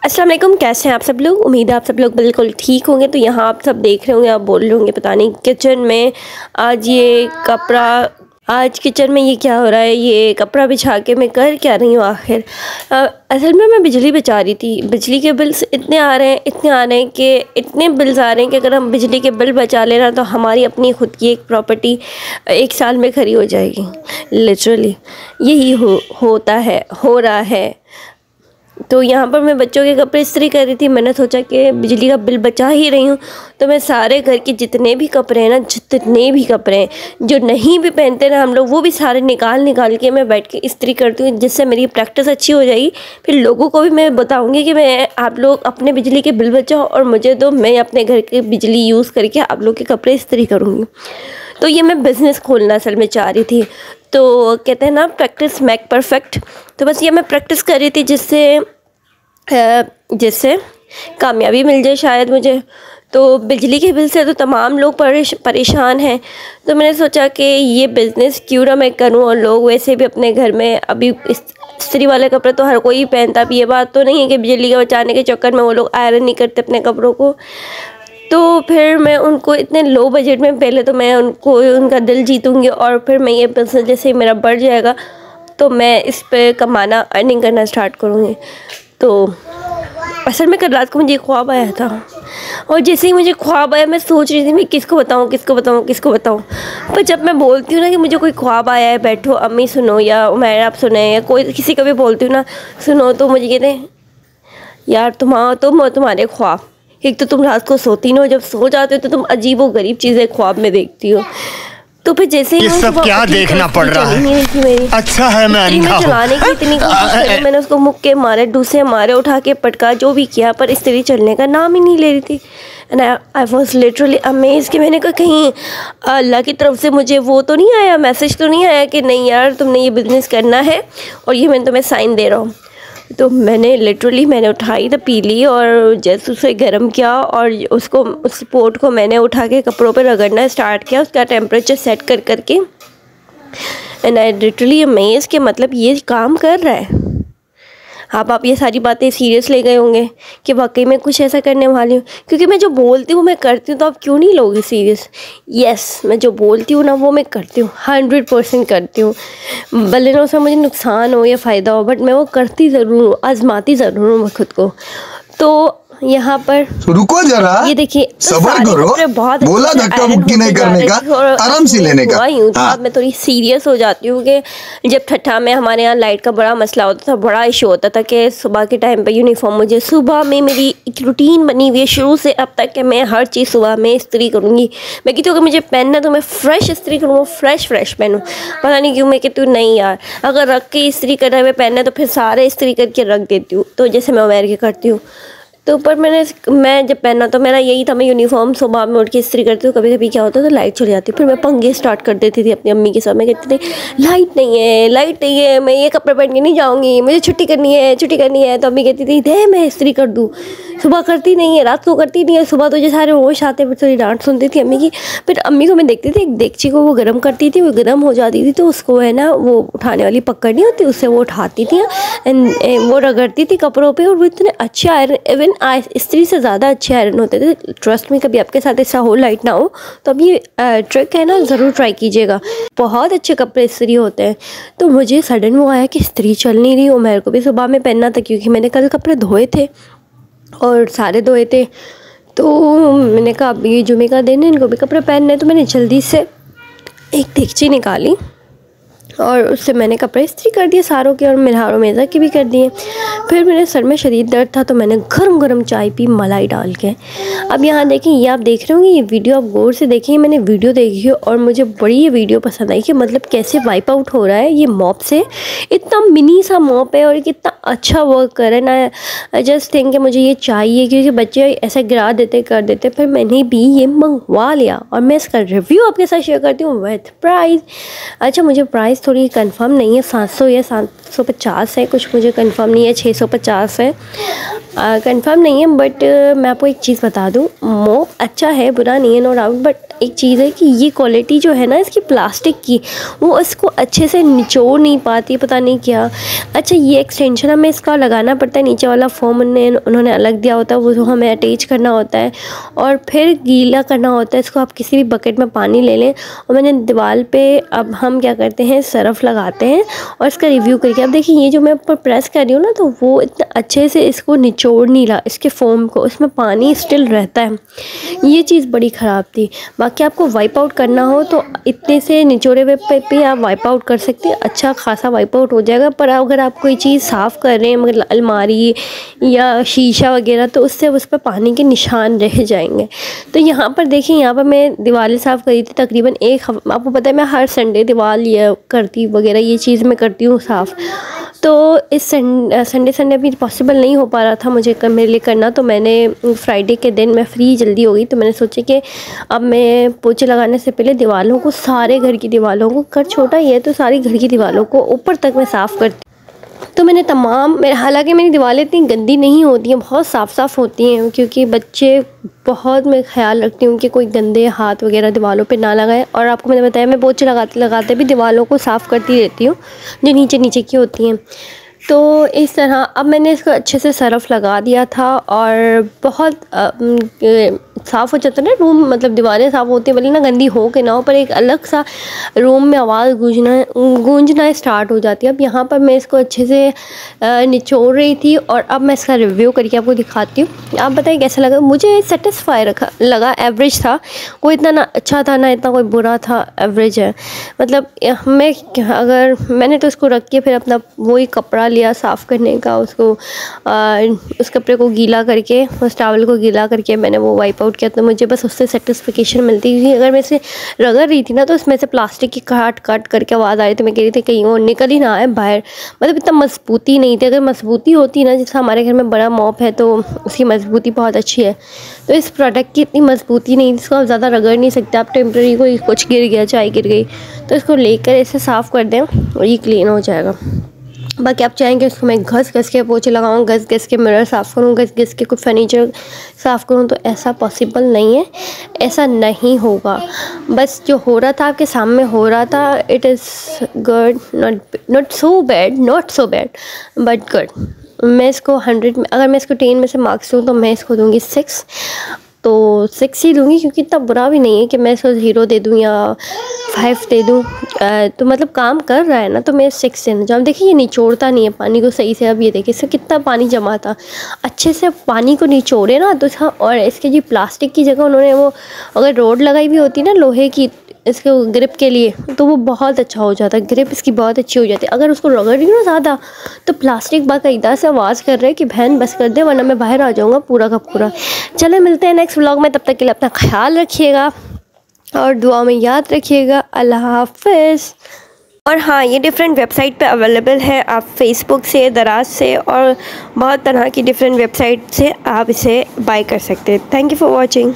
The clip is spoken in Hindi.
अस्सलाम वालेकुम, कैसे हैं आप सब लोग। उम्मीद है आप सब लोग बिल्कुल ठीक होंगे। तो यहाँ आप सब देख रहे होंगे, आप बोल रहे होंगे पता नहीं किचन में आज किचन में ये क्या हो रहा है, ये कपड़ा बिछा के मैं कर क्या रही हूँ आखिर। असल में मैं बिजली बचा रही थी। बिजली के बिल्स इतने आ रहे हैं कि इतने बिल्स आ रहे हैं कि अगर हम बिजली के बिल बचा लेना तो हमारी अपनी खुद की एक प्रॉपर्टी 1 साल में खरी हो जाएगी। लिटरली यही हो रहा है। तो यहाँ पर मैं बच्चों के कपड़े इस्त्री कर रही थी। मैंने सोचा कि बिजली का बिल बचा ही रही हूँ तो मैं सारे घर के जितने भी कपड़े हैं जो नहीं भी पहनते ना हम लोग, वो भी सारे निकाल के मैं बैठ के इस्त्री करती हूँ, जिससे मेरी प्रैक्टिस अच्छी हो जाएगी। फिर लोगों को भी मैं बताऊँगी कि आप लोग अपने बिजली के बिल बचाओ और मुझे दो, मैं अपने घर की बिजली यूज़ करके आप लोग के कपड़े इस्त्री करूँगी। तो ये मैं बिज़नेस खोलना असल में चाह रही थी। तो कहते हैं ना, प्रैक्टिस मेक परफेक्ट। तो बस ये मैं प्रैक्टिस कर रही थी जिससे कामयाबी मिल जाए शायद मुझे। तो बिजली के बिल से तो तमाम लोग परेशान हैं। तो मैंने सोचा कि ये बिज़नेस क्यों ना मैं करूं। और लोग वैसे भी अपने घर में अभी इस्त्री वाले कपड़े तो हर कोई पहनता। अब ये बात तो नहीं है कि बिजली का बचाने के चक्कर में वो लोग आयरन नहीं करते अपने कपड़ों को। तो फिर मैं उनको इतने लो बजट में, पहले तो मैं उनका दिल जीतूँगी और फिर मैं ये बिज़नेस जैसे ही मेरा बढ़ जाएगा तो मैं इस पे कमाना, अर्निंग करना स्टार्ट करूँगी। तो असल में कल रात को मुझे ख्वाब आया था और जैसे ही मुझे ख्वाब आया मैं सोच रही थी मैं किसको बताऊँ। पर जब मैं बोलती हूँ ना कि मुझे कोई ख्वाब आया है, बैठो अम्मी सुनो या उमैर आप सुने या कोई किसी का भी बोलती हूँ ना सुनो, तो मुझे कहते हैं यार तुम्हारे ख्वाब, एक तो तुम रात को सोती नहीं हो, जब सो जाते हो तो तुम अजीब व गरीब चीज़ें ख्वाब में देखती हो। तो फिर जैसे ये सब क्या देखना पड़ रहा है। अच्छा है मैं अंधा हूं। चलाने की इतनी कोशिश करी, मैंने उसको मुक्के मारे, डूसे मारे, उठा के पटका, जो भी किया, पर इस्त्री चलने का नाम ही नहीं ले रही थी। And I was literally amaze कि मैंने कहा कहीं अल्लाह की तरफ से मुझे वो तो नहीं आया, मैसेज तो नहीं आया कि नहीं यार तुमने ये बिज़नेस करना है और ये मैं तुम्हें साइन दे रहा हूँ। तो मैंने उठाई तो पी ली और जैसे उसे गर्म किया और उस पोट को मैंने उठा के कपड़ों पे रगड़ना स्टार्ट किया, उसका टेम्परेचर सेट करके। एंड आई लिटरली अमेज कि मतलब ये काम कर रहा है। आप ये सारी बातें सीरियस ले गए होंगे कि वाकई में कुछ ऐसा करने वाली हूँ, क्योंकि मैं जो बोलती हूँ मैं करती हूँ। तो आप क्यों नहीं लोगे सीरियस। यस, मैं जो बोलती हूँ ना वो मैं करती हूँ, 100% करती हूँ। भले ना उसमें मुझे नुकसान हो या फ़ायदा हो, बट मैं वो करती ज़रूर हूँ, आजमाती ज़रूर हूँ मैं खुद को। तो यहाँ पर रुको जरा, ये देखिए सब्र करो, बहुत बोला धक्का मुक्की नहीं करने का, आराम से लेने का। हाँ। मैं थोड़ी सीरियस हो जाती हूँ कि जब ठट्ठा में हमारे यहाँ लाइट का बड़ा मसला होता था, बड़ा इशू होता था कि सुबह के टाइम पे यूनिफॉर्म, मुझे सुबह में मेरी एक रूटीन बनी हुई है शुरू से अब तक कि मैं हर चीज़ सुबह में इस्त्री करूँगी। मैं कहती हूँ अगर मुझे पहनना तो मैं फ्रेश इस्त्री करूँगा, फ्रेश पहनूँ। पता नहीं क्यों मैं कहती हूँ नहीं यार, अगर रख के इस्त्री करना है पहनना तो फिर सारे इस्त्री करके रख देती हूँ। तो जैसे मैं उमैर के करती हूँ। तो पर मैं जब पहना तो मेरा यही था, मैं यूनिफॉर्म सुबह में उठ के इस्त्री करती हूँ। कभी कभी क्या होता था लाइट चली जाती, फिर मैं पंगे स्टार्ट कर देती थी अपनी अम्मी के साथ। मैं कहती थी लाइट नहीं है, मैं ये कपड़े पहन के नहीं जाऊँगी, मुझे छुट्टी करनी है। तो अम्मी कहती थी दे मैं इस्त्री कर दूँ। सुबह करती नहीं है, रात को करती नहीं है, सुबह तो जो सारे होश आते, फिर थोड़ी डांट सुनती थी अम्मी की। फिर अम्मी को मैं देखती थी, एक देगची को वो गर्म करती थी, वो गर्म हो जाती थी तो उसको है ना वो उठाने वाली पकड़ नहीं होती, उससे वो उठाती थी एंड वो रगड़ती थी कपड़ों पे। और वो इतने अच्छे आयरन, इवन इस्त्री से ज़्यादा अच्छे आयरन होते थे। ट्रस्ट में, कभी आपके साथ ऐसा हो लाइट ना हो तो अब ये ट्रिक है ना ज़रूर ट्राई कीजिएगा, बहुत अच्छे कपड़े इस्त्री होते हैं। तो मुझे सडन वो आया कि इस्त्री चल नहीं रही, मेरे को भी सुबह में पहनना था क्योंकि मैंने कल कपड़े धोए थे और सारे धोए थे। तो मैंने कहा अब ये जुमे का दिन है, इनको भी कपड़े पहनने। तो मैंने जल्दी से एक देगची निकाली और उससे मैंने कपड़े इस्त्री कर दिए सारों के, और मिनहार मेज़ा के भी कर दिए। फिर मेरे सर में शदीद दर्द था तो मैंने गरम चाय पी मलाई डाल के। अब यहाँ देखें, ये आप देख रहे होंगे, ये वीडियो आप गौर से देखिए। मैंने वीडियो देखी है और मुझे बड़ी ये वीडियो पसंद आई कि मतलब कैसे वाइप आउट हो रहा है ये मॉप से। इतना मिनी सा मॉप है और कितना अच्छा वर्क कर रहा है ना। जस्ट थिंक कि मुझे ये चाहिए क्योंकि बच्चे ऐसे गिरा देते कर देते। फिर मैंने भी ये मंगवा लिया और मैं इसका रिव्यू आपके साथ शेयर करती हूँ विथ प्राइस। अच्छा, मुझे प्राइस थोड़ी कंफर्म नहीं है, 700 या 750 है, कुछ मुझे कंफर्म नहीं है, 650 है, कंफर्म नहीं है। बट मैं आपको एक चीज़ बता दूँ, मोप अच्छा है, बुरा नहीं है, नो डाउट, बट एक चीज़ है कि ये क्वालिटी जो है ना इसकी प्लास्टिक की, वो इसको अच्छे से निचोड़ नहीं पाती, पता नहीं क्या। अच्छा, ये एक्सटेंशन हमें इसका लगाना पड़ता है, नीचे वाला फोम उन्होंने अलग दिया होता है, वो हमें अटैच करना होता है और फिर गीला करना होता है इसको। आप किसी भी बकेट में पानी ले लें और मैंने दीवार पे अब हम क्या करते हैं, सरफ लगाते हैं और इसका रिव्यू करके अब देखिए ये जो मैं ऊपर प्रेस कर रही हूँ ना, तो वो इतना अच्छे से इसको निचोड़ नहीं रहा, इसके फोम को, इसमें पानी स्टिल रहता है। ये चीज़ बड़ी ख़राब थी। बाकी आपको वाइप आउट करना हो तो इतने से निचोड़े हुए पे आप वाइप आउट कर सकते हैं, अच्छा खासा वाइप आउट हो जाएगा। पर अगर आप कोई चीज़ साफ़ कर रहे हैं, मतलब अलमारी या शीशा वगैरह, तो उससे उस पर पानी के निशान रह जाएंगे। तो यहाँ पर देखिए, यहाँ पर मैं दीवारें साफ़ करी थी तकरीबन आपको पता है मैं हर संडे दीवार ये करती वगैरह, ये चीज़ मैं करती हूँ साफ़। तो इस संडे अभी पॉसिबल नहीं हो पा रहा था मुझे मेरे लिए करना, तो मैंने फ्राइडे के दिन मैं फ्री जल्दी हो गई, तो मैंने सोचा कि अब मैं पोछे लगाने से पहले दीवारों को, सारे घर की दीवारों को, घर छोटा ही है तो सारी घर की दीवारों को ऊपर तक मैं साफ़ करती। तो मैंने हालांकि मेरी दीवारें इतनी गंदी नहीं होती हैं, बहुत साफ़ होती हैं, क्योंकि बच्चे बहुत मैं ख्याल रखती हूँ कि कोई गंदे हाथ वगैरह दीवारों पे ना लगाए। और आपको मैंने बताया मैं पोछे लगाते भी दीवारों को साफ़ करती रहती हूँ जो नीचे की होती हैं। तो इस तरह अब मैंने इसको अच्छे से सरफ लगा दिया था और बहुत साफ़ हो जाता है ना रूम, मतलब दीवारें साफ़ होती हैं, भले ना गंदी हो के ना हो, पर एक अलग सा रूम में आवाज़ गूंजना स्टार्ट हो जाती है। अब यहाँ पर मैं इसको अच्छे से निचोड़ रही थी और अब मैं इसका रिव्यू करके आपको दिखाती हूँ। आप बताइए कैसा लगा। मुझे सेटिस्फाई लगा, एवरेज था, कोई इतना ना अच्छा था ना इतना कोई बुरा था, एवरेज है। मतलब मैंने तो इसको रख के फिर अपना वही कपड़ा लिया साफ़ करने का, उस कपड़े को गीला करके, उस टॉवल को गीला करके मैंने वो वाइप आउट किया। तो मुझे बस उससे सेटिस्फिकेशन मिलती थी। अगर मैं इसे रगड़ रही थी ना तो इसमें से प्लास्टिक की काट करके आवाज़ आ रही थी, मैं कह रही थी कहीं वो निकल ही ना आए बाहर। मतलब इतना मजबूती नहीं थी, अगर मजबूती होती ना, जैसे हमारे घर में बड़ा मॉप है तो उसकी मजबूती बहुत अच्छी है, तो इस प्रोडक्ट की इतनी मजबूती नहीं, इसको आप ज़्यादा रगड़ नहीं सकते। आप टेम्प्रेरी कोई कुछ गिर गया, चाय गिर गई, तो इसको लेकर इसे साफ़ कर दें और ये क्लीन हो जाएगा। बाकी आप चाहेंगे इसको मैं घस के पोछे लगाऊँ, घस के मिरर साफ़ करूँ, घस के कुछ फर्नीचर साफ़ करूँ, तो ऐसा पॉसिबल नहीं है, ऐसा नहीं होगा। बस जो हो रहा था आपके सामने हो रहा था, it is good, not so bad but good. मैं इसको 100 में, अगर मैं इसको 10 में से मार्क्स दूँ तो मैं इसको दूँगी 6, तो 6 ही दूँगी, क्योंकि इतना बुरा भी नहीं है कि मैं इसको 0 दे दूँ या 5 दे दूँ। तो मतलब काम कर रहा है ना, तो मैं 6 देना चाहूँ। देखिए ये निचोड़ता नहीं है पानी को सही से। अब ये देखिए इससे कितना पानी जमा था, अच्छे से पानी को निचोड़े ना तो। और इसके जो प्लास्टिक की जगह उन्होंने वो अगर रोड लगाई भी होती ना लोहे की इसके ग्रिप के लिए, तो वो बहुत अच्छा हो जाता, ग्रिप इसकी बहुत अच्छी हो जाती है। अगर उसको रगड़ रही हूँ ना ज़्यादा, तो प्लास्टिक बाकायदा से आवाज़ कर रहे हैं कि बहन बस कर दे वरना मैं बाहर आ जाऊँगा पूरा का पूरा। चले मिलते हैं नेक्स्ट व्लॉग में, तब तक के लिए अपना ख्याल रखिएगा और दुआ में याद रखिएगा। अल्लाह हाफ़िज़। और हाँ, ये डिफरेंट वेबसाइट पे अवेलेबल है, आप फेसबुक से, दराज से और बहुत तरह की डिफरेंट वेबसाइट से आप इसे बाय कर सकते हैं। Thank you for watching.